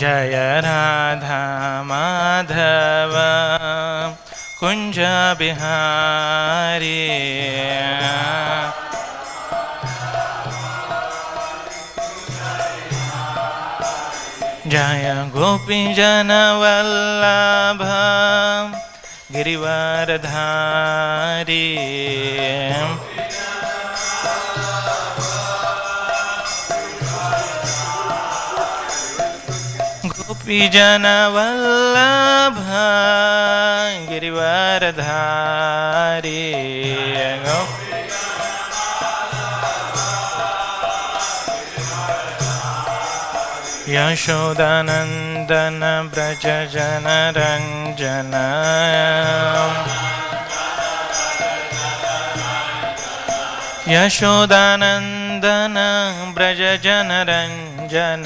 जय राधा माधव कुंज बिहारी जय गोपी जन वल्लभ गिरिवरधारी गोपी जन वल्लभ गिरिवरधारी यशोदानंदन ब्रज जन रंजन यशोदानंदन ब्रज जन रंजन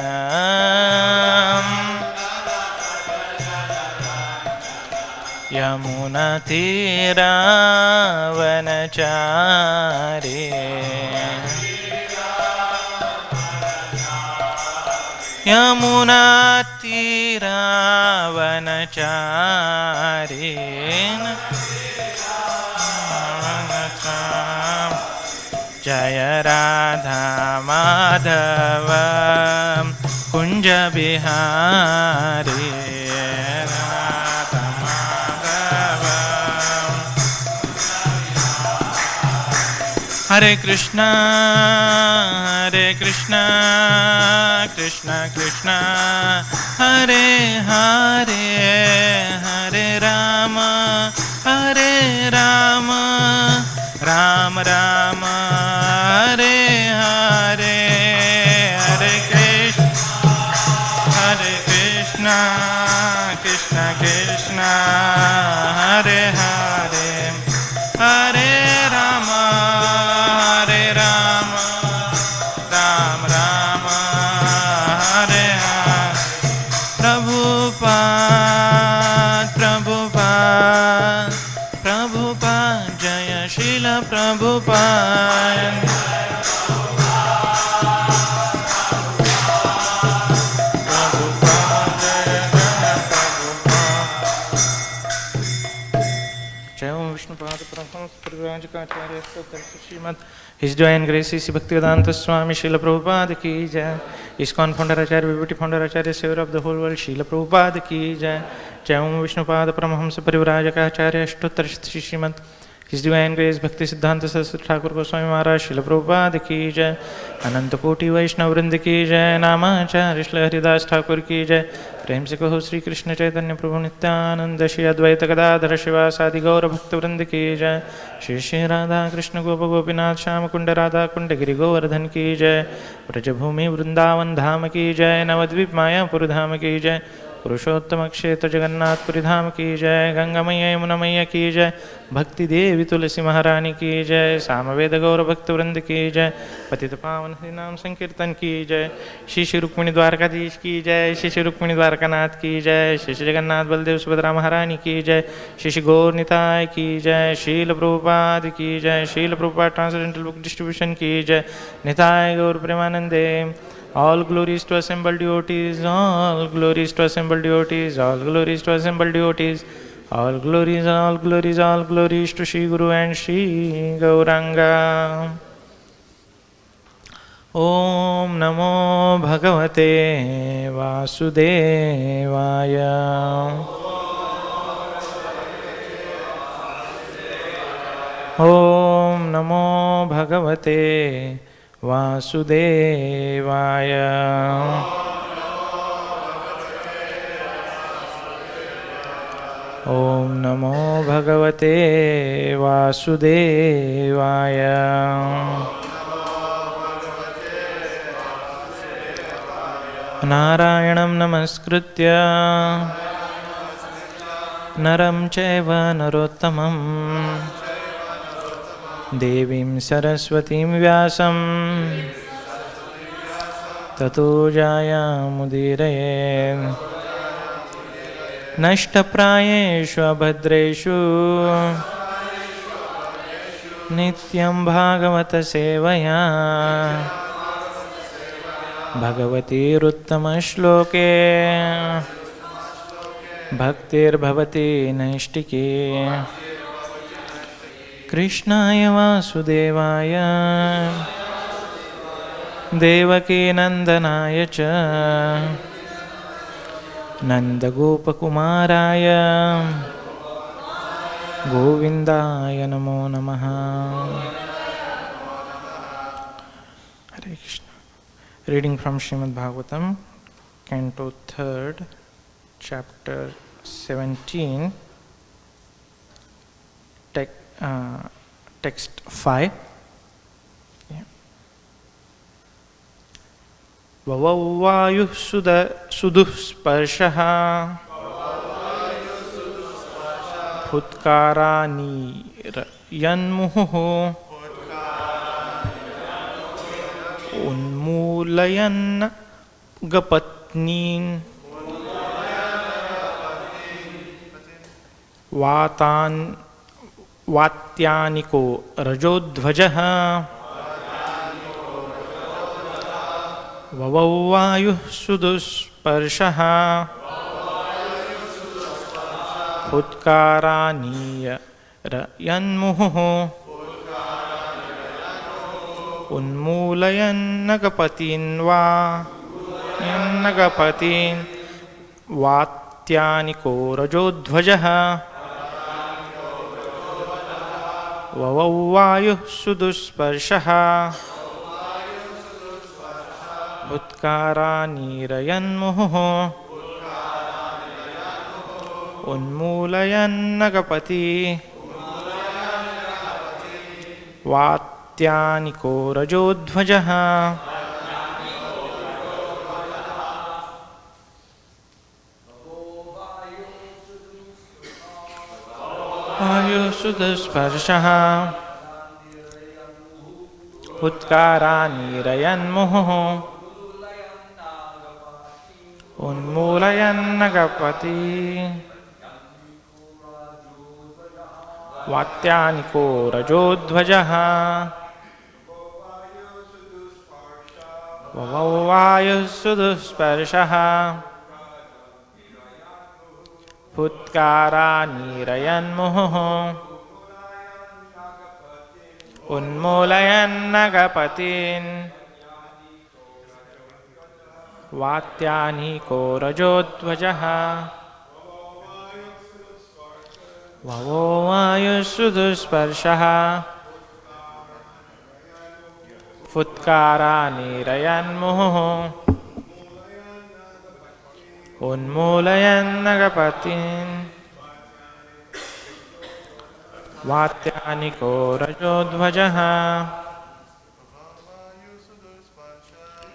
यमुना तीरावनचारी यमुना तीरावनचारी जय राधा माधव कुंज बिहारी राधा माधव हरे कृष्णा कृष्ण कृष्ण हरे हरे हरे राम राम राम हरे हरे हरे कृष्ण कृष्ण कृष्ण हरे हरे हरे राम राम राम हरे हरे प्रभुपाद जय शील Prabhupada His Divine Grace Sri Bhaktivedanta Swami Srila Prabhupada ki jai. ISKCON founder Acharya Vibhuti founder Acharya Savior of the whole world Srila Prabhupada ki jai. Jai Om Vishnupada Paramahamsa Parivrajaka Acharya Ashtotter Shri Srimad His Divine Grace Bhakti Siddhanta Saraswati Thakur Goswami Maharaj Srila Prabhupada ki jai. Ananta Koti Vaishnav Vrinda ki jai. Namacharya Srila Haridas Thakur ki jai. प्रेम से कहो श्री कृष्ण चैतन्य प्रभु नित्यानंद श्री अद्वैत गदाधर शिवासादि गौर भक्त वृंद की जय. श्री श्री राधा कृष्ण गोप गोपीनाथ श्याम कुंड राधा कुंड गिरि गोवर्धन की जय. ब्रजभूमि वृंदावन धाम की जय. नवद्वीप मायापुर धाम की जय. पुरुषोत्तम क्षेत्र जगन्नाथपुरी धाम की जय. गंगा मैया यमुना मैया की जय. भक्ति देवी तुलसी महारानी की जय. सामवेद गौर भक्त वृंद की जय. पतित पावन हरि नाम संकीर्तन की जय. श्री श्री रुक्मिणी द्वारकाधीश की जय. श्री श्री रुक्मिणी द्वारकानाथ की जय. श्री श्री जगन्नाथ बलदेव सुभद्रा महारानी की जय. श्री श्री गौर निताय की जय. शील प्रभुपाद की जय. शील प्रभुपाद ट्रांसडेंटल बुक डिस्ट्रीब्यूशन की जय. निताय गौर प्रेमानंदे. All glories to assembled devotees, all glories to assembled devotees, all glories to assembled devotees, all glories, all glories, all glories to Shri Guru and Shri Gauranga. Om Namo Bhagavate Vasudevaya. Om Namo Bhagavate Vasudevaya. Om Namo Bhagavate Vasudevaya. Narayanam namaskritya naram chaiva narottamam Devim Saraswatim Vyasam Tato Jayamudiraye. Nashtaprayeshu abhadreshu Nityam Bhagavata Sevaya भगवतीरुत्तमश्लोके भक्तिर्भवति नैष्टिके कृष्णाय वासुदेवाय देवकीनन्दनाय च नन्दगोपकुमाराय गोविन्दाय नमो नमः। Hare Krishna. Reading from Srimad Bhagavatam, Canto 3rd, Chapter 17, Text 5. Vavavayuh suduspārshah Phutkārānīryanmuhuh Unmūlayan gapatnīn Vātyāniko rajodhvajah Vavavayuh suduspārshah Phutkārānīryanmuhuh Unmūlayan nagapatin Vātyāniko rajodhvajah Vavavayuh suduspārshah Phutkārānīryanmuhuh Unmūlayan nagapatin Vātyāniko rajodhvajah Vavavayuh suduspārshah Phutkārānīryanmuhuh Unmūlayan nagapatin Vātyāniko rajodhvajah Vavavayuh suduspārshah Phutkārānīryanmuhuh Unmūlayan nagapatin Vātyāniko rajodhvajah Vavavayuh suduspārshah Phutkārānīryanmuhuh Unmūlayan nagapatin Vātyāniko rajodhvajah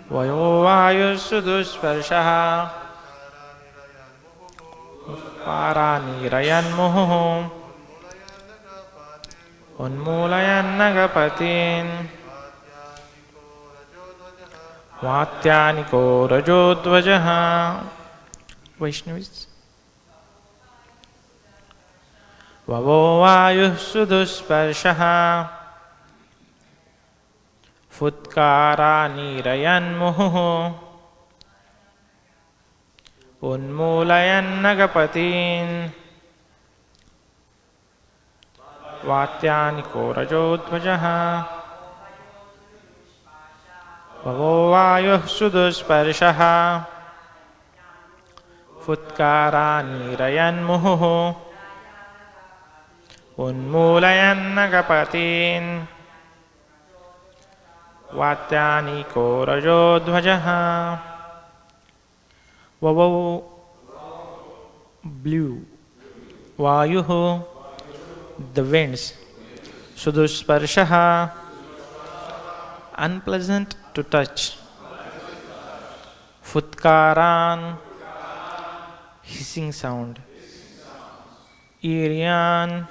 Vavavayuh suduspārshah Phutkārānīryanmuhuh Unmūlayan nagapatin Vātyāniko rajodhvajah. Vaishnavis. Vavavayuh suduspārshah Phutkārānīryanmuhuh Unmūlayan nagapatin Vātyāniko rajodhvajah Vavavayuh suduspārshah Phutkārānīryanmuhuh Unmūlayan nagapatin Vātyāniko rajodhvajah. Blue Vayuh, the winds. Suduspārshah, unpleasant to touch. Phutkārān, hissing sound. Iryan,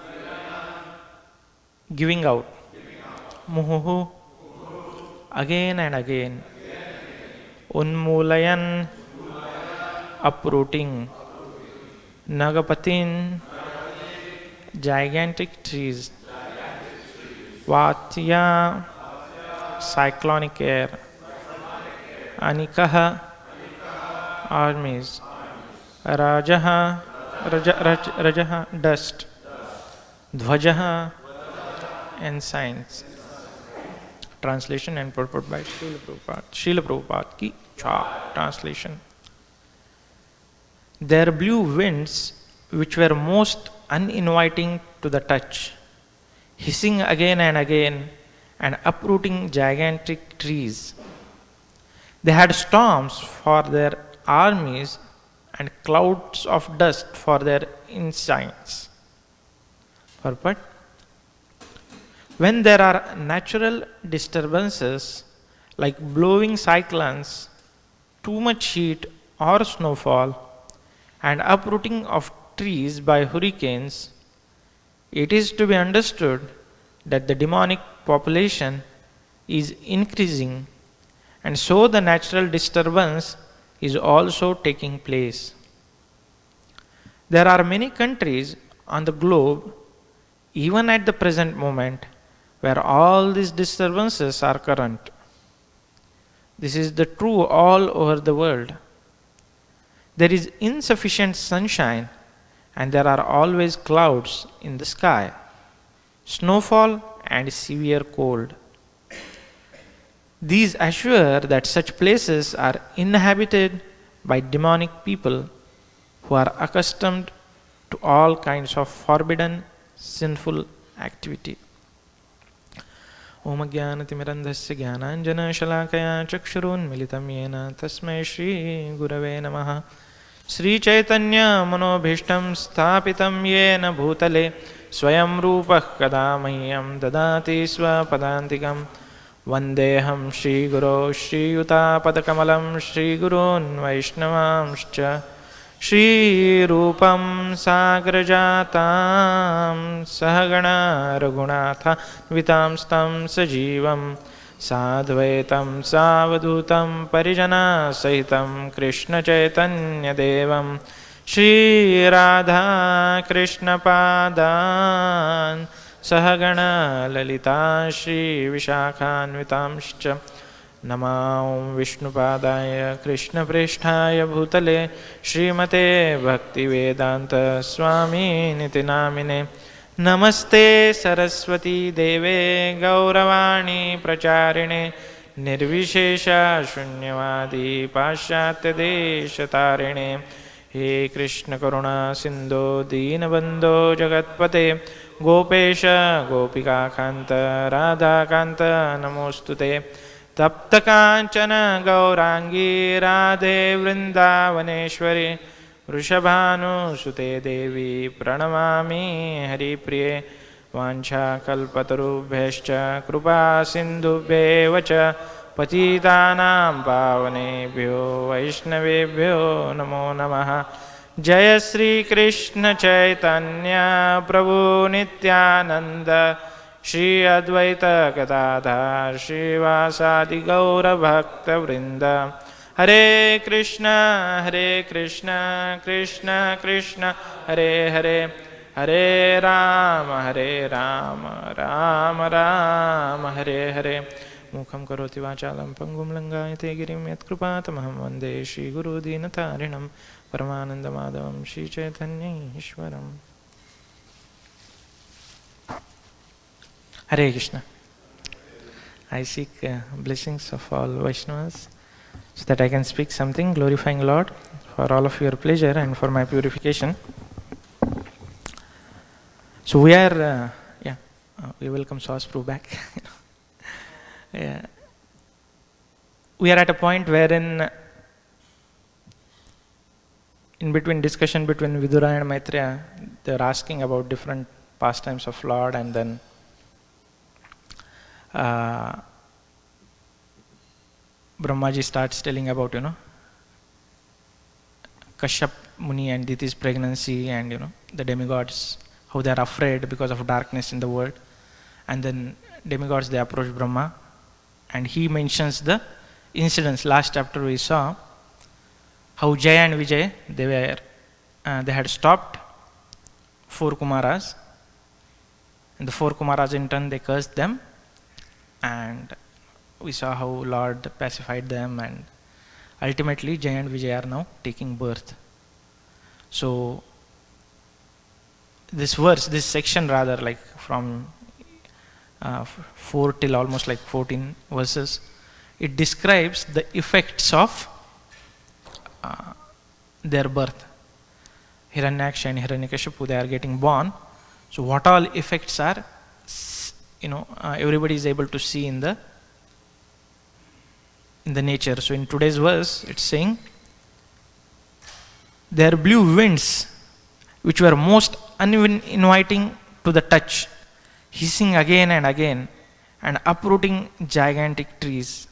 giving out. Muhuhu, again and again. Unmūlayan, uprooting. Nagapatin, gigantic trees. Vatya, cyclonic air. Anikaha armies. Rajaha Rajaha dust. Dhvajaha ensigns. Translation and purport by Srila Prabhupada. Srila Prabhupada ki cha. Translation. There blew winds which were most uninviting to the touch, hissing again and again and uprooting gigantic trees. They had storms for their armies and clouds of dust for their ensigns. Purport. When there are natural disturbances like blowing cyclones, too much heat or snowfall, and uprooting of trees by hurricanes, it is to be understood that the demonic population is increasing, and so the natural disturbance is also taking place. There are many countries on the globe, even at the present moment, where all these disturbances are current. This is the true all over the world. There is insufficient sunshine and there are always clouds in the sky, snowfall and severe cold. These assure that such places are inhabited by demonic people who are accustomed to all kinds of forbidden, sinful activity. Om Jnanatimirandhasya Jnananjana Chakshurunmilitam Yena Tasmai Shri Gurave Namaha. Sri Chaitanya Manobhishtam Sthapitam Yena Bhutale Swayam Rupah Kada Mahyam Dadati Swapadantikam Vandeham Shri Guru Shri Yuta Padakamalam Shri Gurun Vaishnavamscha Shri Rupam Sagrajatam Sahagana Raghunatha Vitam Stam Sajivam Sadvaitam Savadutam Parijana Sahitam Krishna Chaitanya Devam Shri Radha Krishna Padan Sahagana Lalita Shri Vishakhanvitamscha Namah Vishnupadaya Krishna Pristhaya Bhutale Srimate Bhaktivedanta Swami Niti Namine Namaste Saraswati Deve Gauravani Pracharine Nirvishesha Shunyavadi Paschatya Deshatarine He Krishna Karuna Sindhu Deenabandho Jagatpate Gopesha Gopika Kanta Radha Kanta Namostute Tapta Kanchana Gaurangi Radhe Vrindavaneshwari Vrishabhanu Sute Devi Pranamami Hari Priye Vancha Kalpatarubhyascha Krupa Sindhubhyevacha Patitanam Pavanebhyo Vaishnavebhyo Namo Namaha Jaya Sri Krishna Chaitanya Prabhu Nityananda Shri Advaita Gadadhar Shri Vasadi Gaura Bhakta Vrinda Hare Krishna Krishna Krishna Hare Hare Hare Rama Rama Rama Hare Hare Mukham karoti vachalam pangum langayate girim yat kripatamaham vande Shri Guru Dinatarinam Paramananda Madhavam Shri Chaitanya Ishwaram. Hare Krishna. I seek blessings of all Vaishnavas so that I can speak something glorifying Lord for all of your pleasure and for my purification. So we are, we welcome Sauce Prabhu back. Yeah. We are at a point wherein in between discussion between Vidura and Maitreya, they are asking about different pastimes of Lord, and then Brahmaji starts telling about, Kashyap Muni and Diti's pregnancy and, the demigods, how they are afraid because of darkness in the world. And then demigods, they approach Brahma and he mentions the incidents. Last chapter we saw how Jaya and Vijay, they had stopped 4 Kumaras, and the 4 Kumaras in turn, they cursed them, and we saw how Lord pacified them and ultimately Jay and Vijay are now taking birth. So this verse, this section rather, like from 4 till almost like 14 verses, it describes the effects of their birth. Hiranyaksha and Hiranyakashipu, they are getting born. So what all effects are, everybody is able to see in the nature. So in today's verse, it's saying, there blew winds which were most uninviting to the touch, hissing again and again, and uprooting gigantic trees.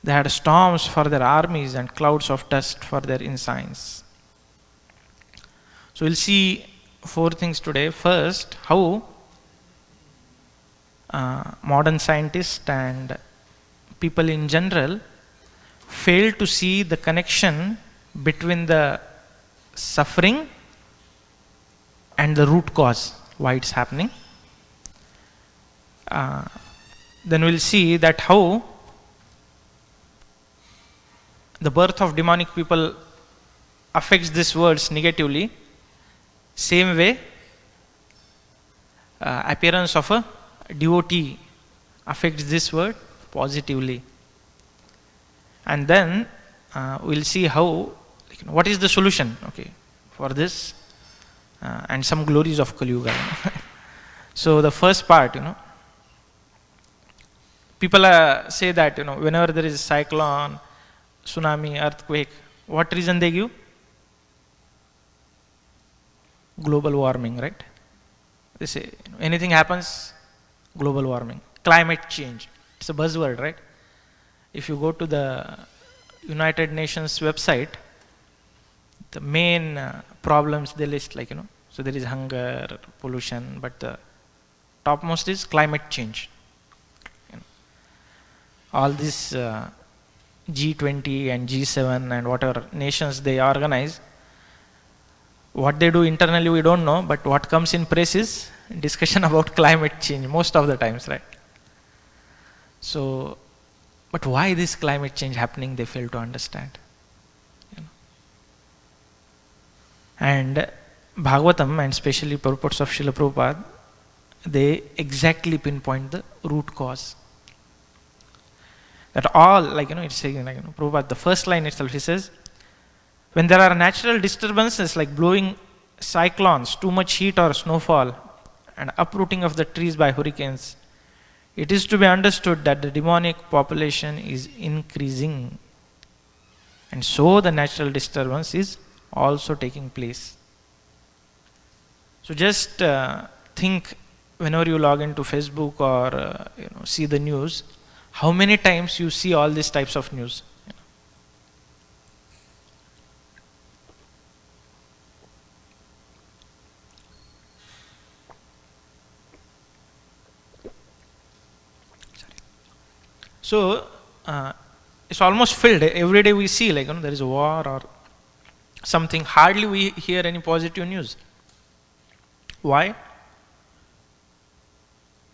They had storms for their armies and clouds of dust for their ensigns. So we'll see 4 things today. First, how modern scientists and people in general fail to see the connection between the suffering and the root cause, why it's happening. Then we'll see that how the birth of demonic people affects this world negatively. Same way, appearance of a devotee affects this world positively. And then we'll see how, what is the solution, for this, and some glories of Kali Yuga. So the first part, people say that, whenever there is a cyclone, tsunami, earthquake, what reason they give? Global warming, right? They say, anything happens, global warming. Climate change, it's a buzzword, right? If you go to the United Nations website, the main problems they list, so there is hunger, pollution, but the topmost is climate change. All this G20 and G7 and whatever nations they organize, what they do internally we don't know, but what comes in press is discussion about climate change most of the times, right? So, but why this climate change happening, they fail to understand. And Bhagavatam, and especially purports of Srila Prabhupada, they exactly pinpoint the root cause. That all, it's saying, Prabhupada, the first line itself, he says, when there are natural disturbances like blowing cyclones, too much heat or snowfall, and uprooting of the trees by hurricanes, it is to be understood that the demonic population is increasing. And so the natural disturbance is also taking place. So just think, whenever you log into Facebook or see the news, how many times you see all these types of news. So it's almost filled. Every day we see there is a war or something. Hardly we hear any positive news. Why?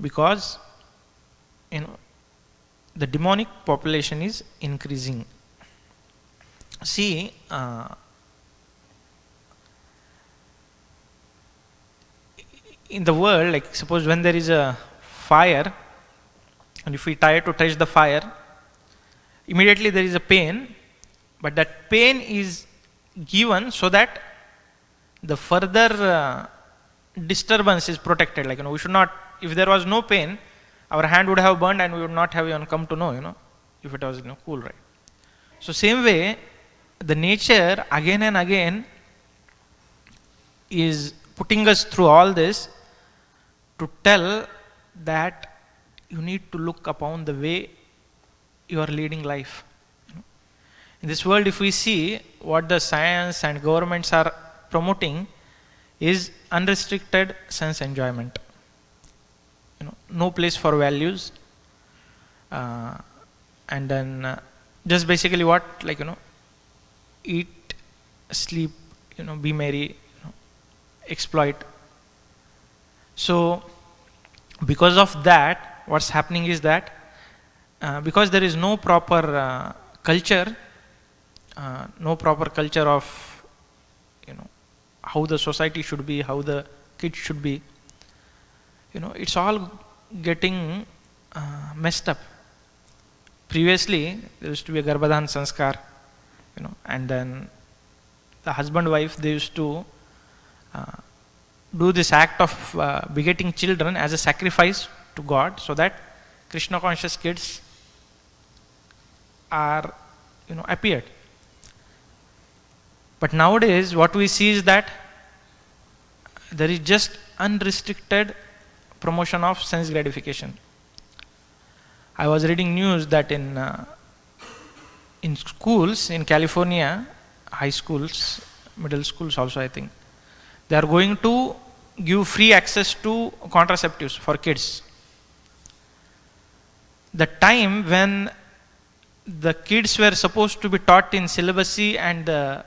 Because the demonic population is increasing. See, in the world, suppose when there is a fire, and if we try to touch the fire, immediately there is a pain, but that pain is given so that the further disturbance is protected. We should not, if there was no pain, our hand would have burned and we would not have even come to know, if it was cool, right? So same way, the nature again and again is putting us through all this to tell that you need to look upon the way you are leading life. In this world, if we see what the science and governments are promoting is unrestricted sense enjoyment. No place for values, and then just basically what, eat, sleep, be merry, exploit. So because of that, what's happening is that because there is no proper culture, no proper culture of, how the society should be, how the kids should be. It's all getting messed up. Previously, there used to be a Garbhadhan Sanskar, and then the husband-wife, they used to do this act of begetting children as a sacrifice to God, so that Krishna-conscious kids are, appeared. But nowadays, what we see is that there is just unrestricted promotion of sense gratification. I was reading news that in schools in California, high schools, middle schools also, I think, they are going to give free access to contraceptives for kids. The time when the kids were supposed to be taught in celibacy and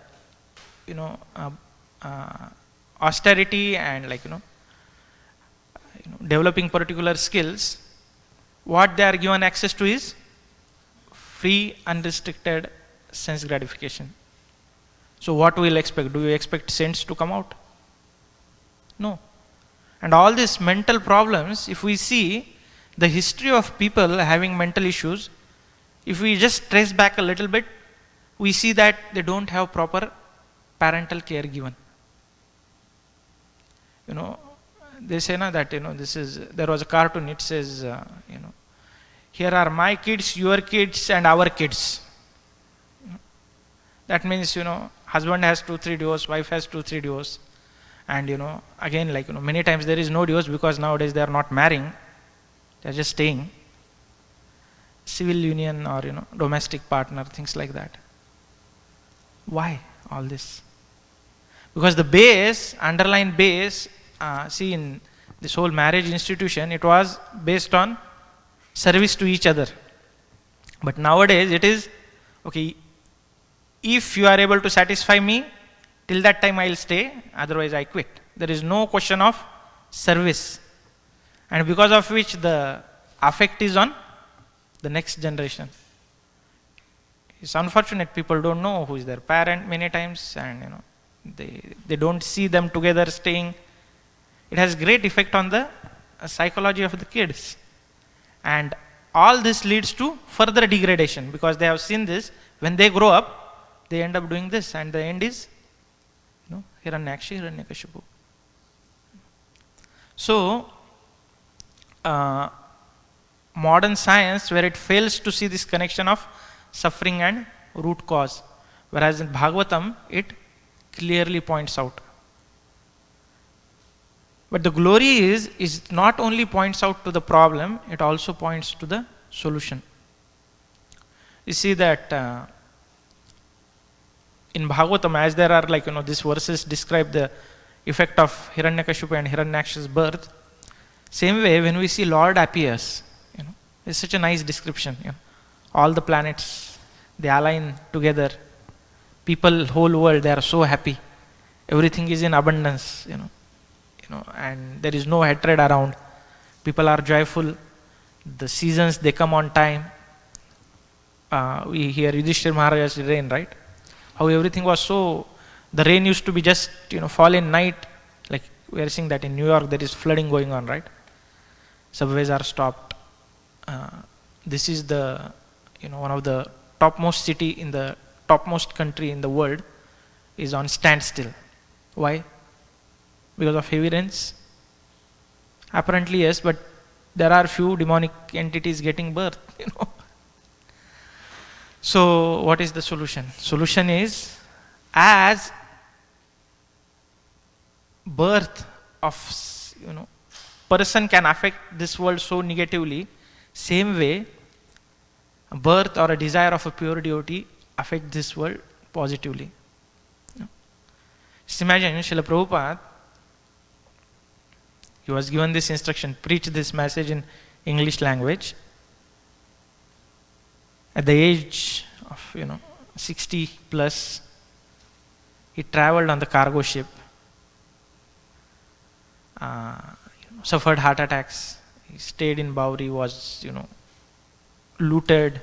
austerity and developing particular skills, what they are given access to is free, unrestricted sense gratification. So what will expect? Do you expect saints to come out? No. And all these mental problems, if we see the history of people having mental issues, if we just trace back a little bit, we see that they don't have proper parental care given. They say that there was a cartoon, it says, here are my kids, your kids, and our kids. That means, husband has 2-3 divorce, wife has 2-3 divorce. And, again, many times there is no divorce because nowadays they are not marrying. They are just staying. Civil union or, domestic partner, things like that. Why all this? Because the base, underlying base, see in this whole marriage institution, it was based on service to each other. But nowadays it is, okay, if you are able to satisfy me, till that time I will stay, otherwise I quit. There is no question of service. And because of which the affect is on the next generation. It's unfortunate, people don't know who is their parent many times, and they don't see them together staying. It has great effect on the psychology of the kids. And all this leads to further degradation because they have seen this. When they grow up, they end up doing this, and the end is Hiranyakshi, Hiranyakashipu. So, modern science, where it fails to see this connection of suffering and root cause, whereas in Bhagavatam, it clearly points out. But the glory is not only points out to the problem, it also points to the solution. You see that in Bhagavatam, as there are these verses describe the effect of Hiranyakashipu and Hiranyaksha's birth, same way when we see Lord appears, it's such a nice description. All the planets, they align together. People, whole world, they are so happy. Everything is in abundance, and there is no hatred around. People are joyful. The seasons, they come on time. We hear Yudhishthir Maharaj's rain, right? How everything was so, the rain used to be just, fall in night. Like we are seeing that in New York, there is flooding going on, right? Subways are stopped. This is the, one of the topmost city in the topmost country in the world is on standstill. Why? Because of heavy rains? Apparently yes, but there are few demonic entities getting birth, So what is the solution? Solution is, as birth of, person can affect this world so negatively, same way birth or a desire of a pure devotee affect this world positively. Just imagine Srila Prabhupada, he was given this instruction, preach this message in English language. At the age of 60 plus, he traveled on the cargo ship, suffered heart attacks. He stayed in Bauri, was looted.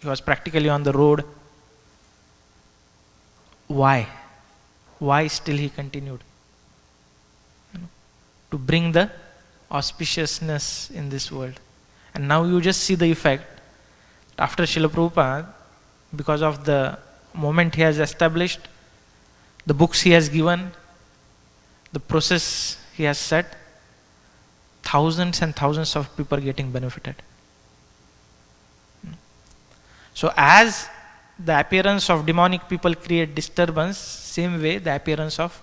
He was practically on the road. why? Why still he continued? To bring the auspiciousness in this world. And now you just see the effect. After Srila Prabhupada, because of the moment he has established, the books he has given, the process he has set, thousands and thousands of people are getting benefited. So as the appearance of demonic people create disturbance, same way the appearance of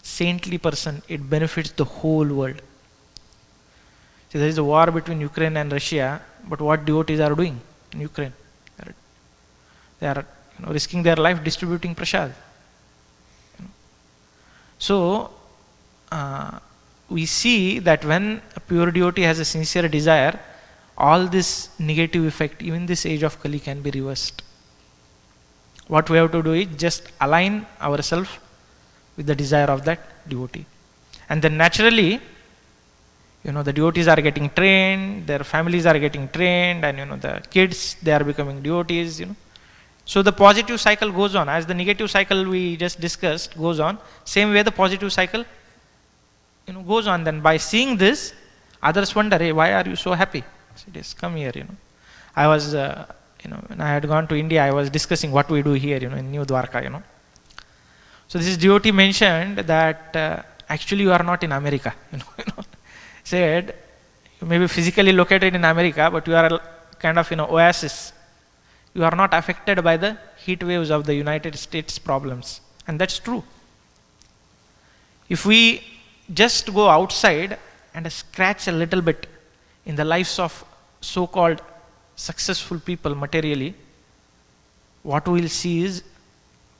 saintly person, it benefits the whole world. See, there is a war between Ukraine and Russia, but what devotees are doing in Ukraine? They are risking their life distributing prasad. So, we see that when a pure devotee has a sincere desire, all this negative effect, even this age of Kali, can be reversed. What we have to do is just align ourselves with the desire of that devotee. And then naturally, the devotees are getting trained, their families are getting trained, and the kids, they are becoming devotees, So the positive cycle goes on. As the negative cycle we just discussed goes on, same way the positive cycle goes on. Then by seeing this, others wonder, hey, why are you so happy? So it is, come here, I was, when I had gone to India, I was discussing what we do here, in New Dwarka, So this devotee mentioned that actually you are not in America, Said, you may be physically located in America, but you are a kind of oasis. You are not affected by the heat waves of the United States problems. And that's true. If we just go outside and scratch a little bit in the lives of so-called successful people materially, what we will see is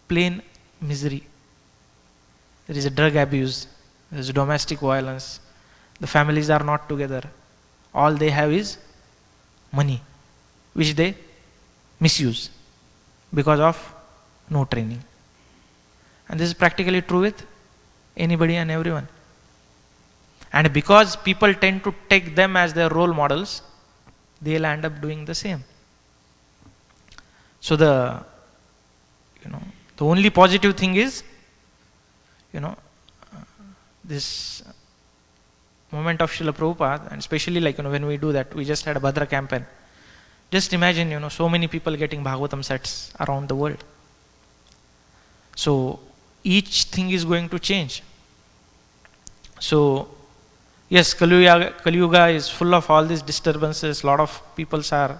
plain misery. There is a drug abuse, there is domestic violence, the families are not together. All they have is money, which they misuse because of no training. And this is practically true with anybody and everyone. And because people tend to take them as their role models, they'll end up doing the same. So the only positive thing is, this moment of Srila Prabhupada, and especially when we do that, we just had a Bhadra campaign. Just imagine, so many people getting Bhagavatam sets around the world. So each thing is going to change. So yes, Kali Yuga is full of all these disturbances. A lot of people are,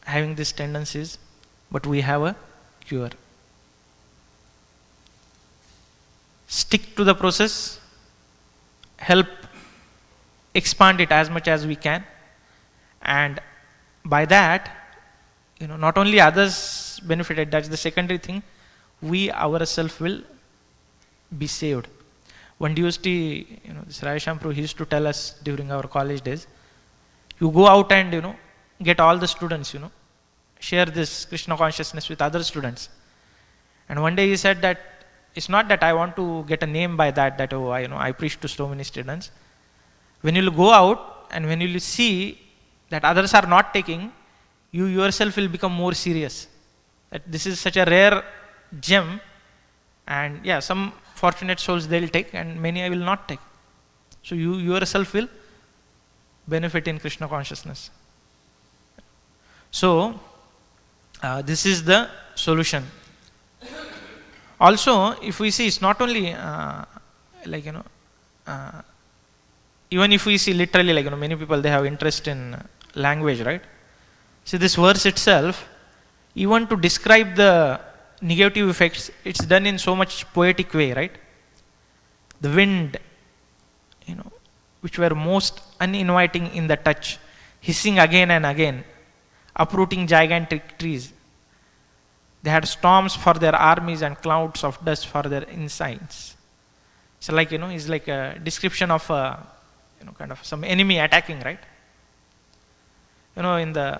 having these tendencies, but we have a cure. Stick to the process, help expand it as much as we can, and by that, not only others benefited, that's the secondary thing, we ourselves will be saved. One devotee, this Rayasham Prabhu, he used to tell us during our college days, you go out and, get all the students, share this Krishna consciousness with other students. And one day he said that, it's not that I want to get a name by that, I preach to so many students. When you go out and when you see that others are not taking, you yourself will become more serious. That this is such a rare gem, and some fortunate souls they'll take and many I will not take. So you yourself will benefit in Krishna consciousness. So this is the solution. Also, if we see, it's not only even if we see literally, many people, they have interest in language, right? See, this verse itself, even to describe the negative effects, it's done in so much poetic way, right? The wind, which were most uninviting in the touch, hissing again and again, uprooting gigantic trees. They had storms for their armies and clouds of dust for their insides. So it's like a description of kind of some enemy attacking, right? In the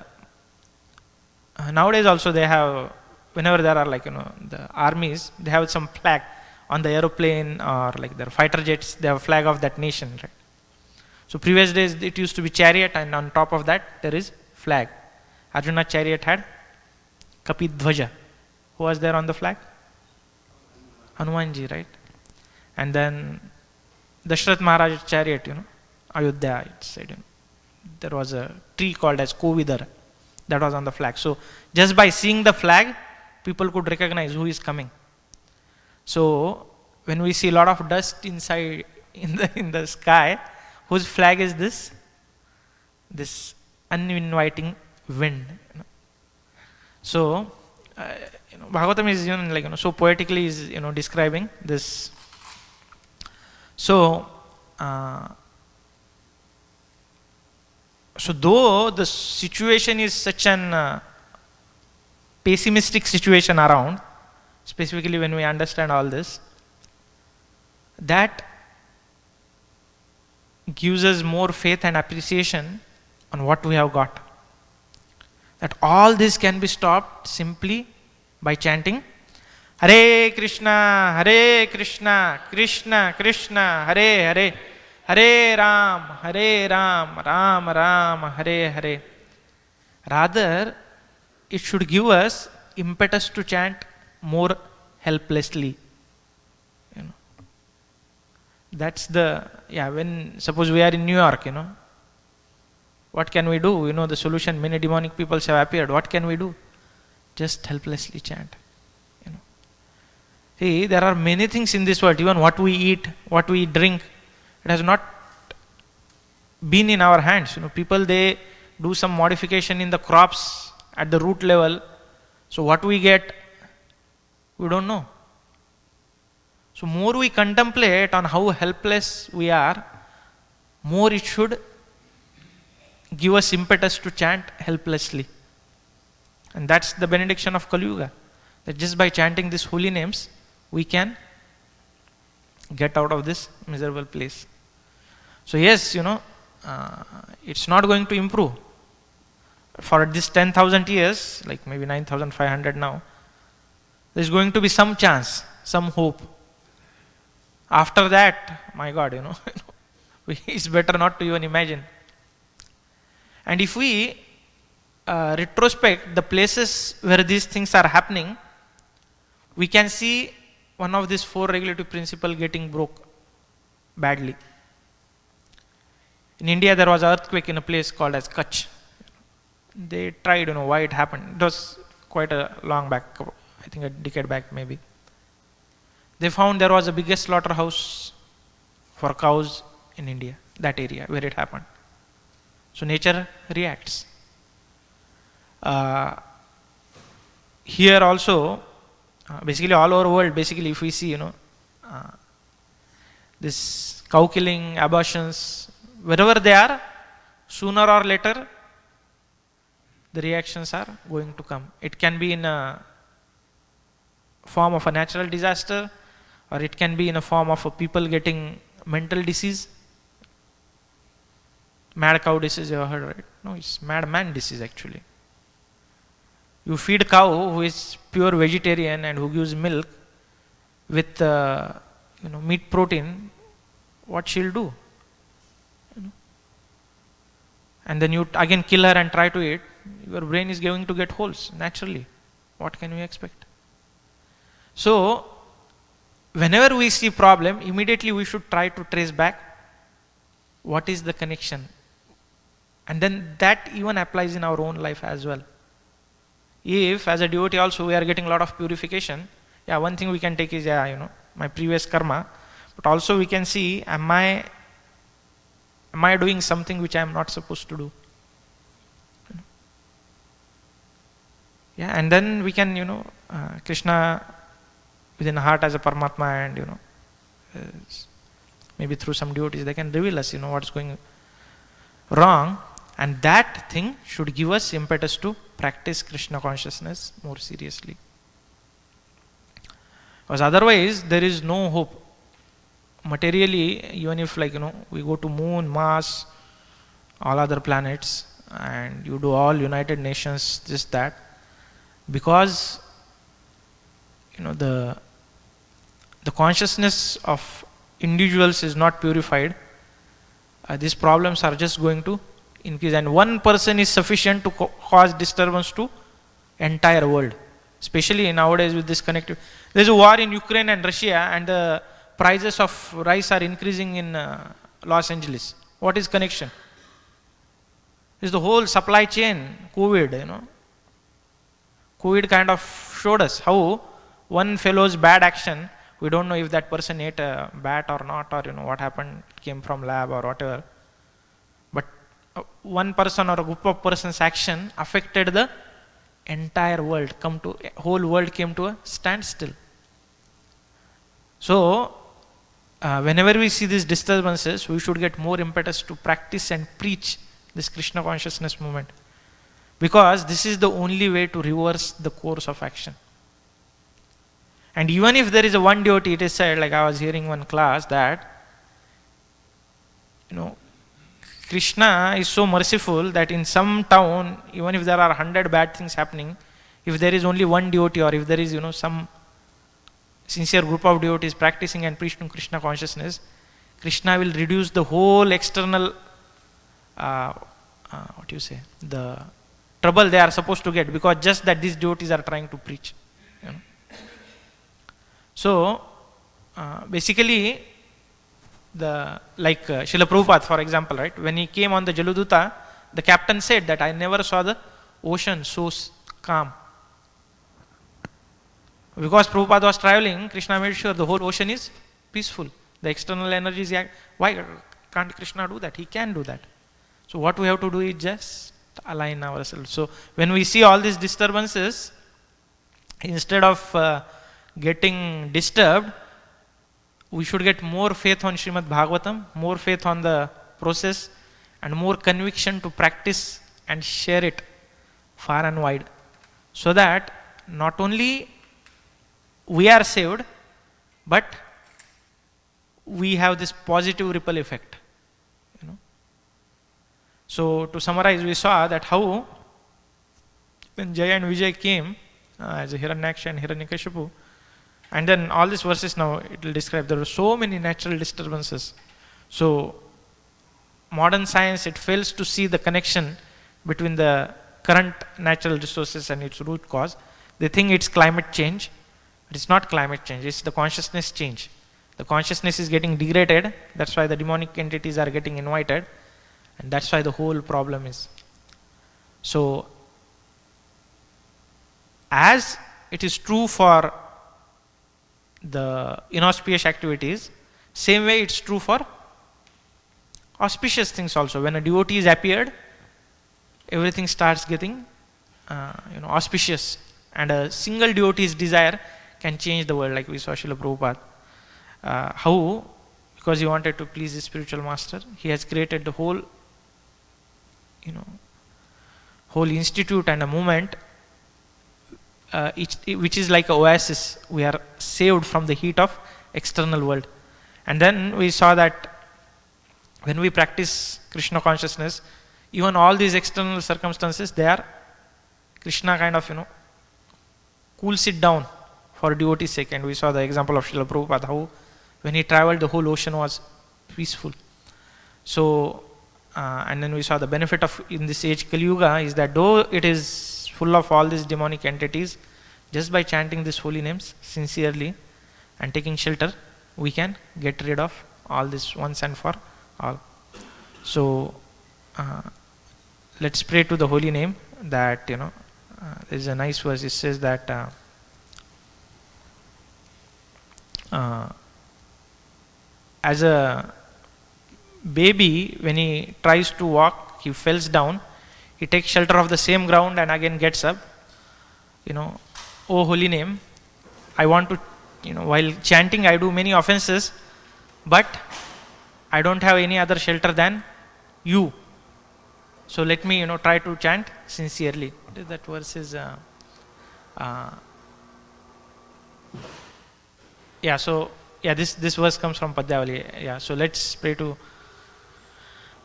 nowadays also they have, whenever there are the armies, they have some flag on the aeroplane or their fighter jets, they have a flag of that nation, right? So previous days it used to be chariot, and on top of that there is flag. Arjuna's chariot had Kapidhwaja. Who was there on the flag? Hanumanji, right? And then Dashrath Maharaj's chariot, Ayodhya, it said, there was a tree called as Kovidar that was on the flag. So just by seeing the flag, people could recognize who is coming. So when we see a lot of dust inside in the sky, whose flag is this? This uninviting wind. So Bhagavatam is so poetically is describing this. So though the situation is such an pessimistic situation around, specifically when we understand all this, that gives us more faith and appreciation on what we have got. That all this can be stopped simply by chanting Hare Krishna, Krishna Krishna, Hare Hare, Hare Ram, Ram Ram, Hare Hare. Rather, it should give us impetus to chant more helplessly. That's when suppose we are in New York, what can we do? The solution, many demonic peoples have appeared. What can we do? Just helplessly chant. See, there are many things in this world, even what we eat, what we drink, it has not been in our hands. People, they do some modification in the crops at the root level. So what we get, we don't know. So more we contemplate on how helpless we are, more it should give us impetus to chant helplessly. And that's the benediction of Kali Yuga. That just by chanting these holy names, we can get out of this miserable place. So yes, it's not going to improve. For this 10,000 years, like maybe 9,500 now, there's going to be some chance, some hope. After that, my God, it's better not to even imagine. And if we retrospect the places where these things are happening, we can see one of these 4 regulative principles getting broke badly. In India, there was an earthquake in a place called as Kutch. They tried, why it happened. It was quite a long back, I think a decade back maybe. They found there was the biggest slaughterhouse for cows in India, that area where it happened. So nature reacts. Here also, basically all over the world, basically if we see, this cow killing, abortions, wherever they are, sooner or later, the reactions are going to come. It can be in a form of a natural disaster, or it can be in a form of a people getting mental disease. Mad cow disease, you have heard, right? No, it's mad man disease actually. You feed cow who is pure vegetarian and who gives milk with meat protein, what she'll do? And then you again kill her and try to eat, your brain is going to get holes naturally. What can we expect? So, whenever we see problem, immediately we should try to trace back what is the connection. And then that even applies in our own life as well. If as a devotee also we are getting a lot of purification, one thing we can take is, my previous karma, but also we can see, am I doing something which I am not supposed to do? And then we can, Krishna within the heart as a Paramatma, and maybe through some devotees, they can reveal us, what's going wrong, and that thing should give us impetus to practice Krishna consciousness more seriously. Because otherwise, there is no hope. Materially, even if we go to Moon, Mars, all other planets, and you do all United Nations, this, that, because the consciousness of individuals is not purified, these problems are just going to increase, and one person is sufficient to cause disturbance to entire world. Especially nowadays with this connective, There's a war in Ukraine and Russia, and the prices of rice are increasing in Los Angeles. What is connection? It's the whole supply chain, COVID, COVID kind of showed us how one fellow's bad action, we don't know if that person ate a bat or not, or what happened, came from lab or whatever. But one person or a group of persons' action affected the entire world, whole world came to a standstill. So, whenever we see these disturbances, we should get more impetus to practice and preach this Krishna consciousness movement. Because this is the only way to reverse the course of action. And even if there is a one devotee, it is said, like I was hearing one class, that Krishna is so merciful that in some town, even if there are 100 bad things happening, if there is only one devotee, or if there is some sincere group of devotees practicing and preaching Krishna consciousness, Krishna will reduce the whole external the trouble they are supposed to get, because just that these devotees are trying to preach. So basically, like Srila Prabhupada, for example, right? When he came on the Jaluduta, the captain said that I never saw the ocean so calm. Because Prabhupada was traveling, Krishna made sure the whole ocean is peaceful. The external energies, why can't Krishna do that? He can do that. So what we have to do is just align ourselves. So when we see all these disturbances, instead of getting disturbed, we should get more faith on Srimad Bhagavatam, more faith on the process, and more conviction to practice and share it far and wide, so that not only we are saved, but we have this positive ripple effect. So to summarize, we saw that how when Jaya and Vijay came as a Hiranyaksha and Hiranyakashipu, and then all these verses now it will describe, there were so many natural disturbances. So modern science, it fails to see the connection between the current natural resources and its root cause. They think it's climate change, but it's not climate change, it's the consciousness change. The consciousness is getting degraded, that's why the demonic entities are getting invited, and that's why the whole problem is. So as it is true for the inauspicious activities, same way it's true for auspicious things also. When a devotee is appeared, everything starts getting auspicious, and a single devotee's desire can change the world, like we saw Srila Prabhupada. How? Because he wanted to please his spiritual master, he has created the whole whole institute and a movement, which is like an oasis. We are saved from the heat of external world. And then we saw that when we practice Krishna consciousness, even all these external circumstances, they are Krishna kind of cools it down for devotee's sake. And we saw the example of Srila Prabhupada, how when he traveled, the whole ocean was peaceful. So and then we saw the benefit of in this age Kali Yuga is that though it is full of all these demonic entities, just by chanting these holy names sincerely and taking shelter, we can get rid of all this once and for all. So let's pray to the holy name. That there is a nice verse. It says that as a baby, when he tries to walk, he falls down, he takes shelter of the same ground and again gets up. Oh holy name, I want to, while chanting I do many offenses, but I don't have any other shelter than you. So let me, try to chant sincerely. That verse is, this verse comes from Padyavali. So let's pray to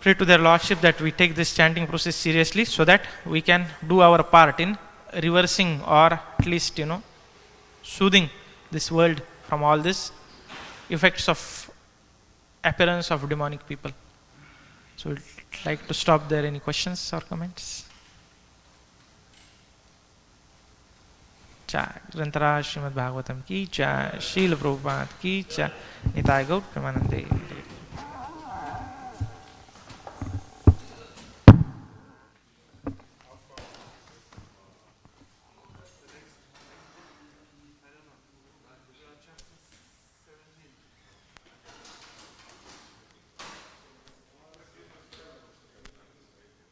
their Lordship that we take this chanting process seriously, so that we can do our part in reversing, or at least soothing this world from all this effects of appearance of demonic people. So we'd like to stop there. Any questions or comments? जय। ग्रंथराज श्रीमद् भागवतम की जय। शील प्रभुपाद की जय। निताय गौर प्रेमानंदे।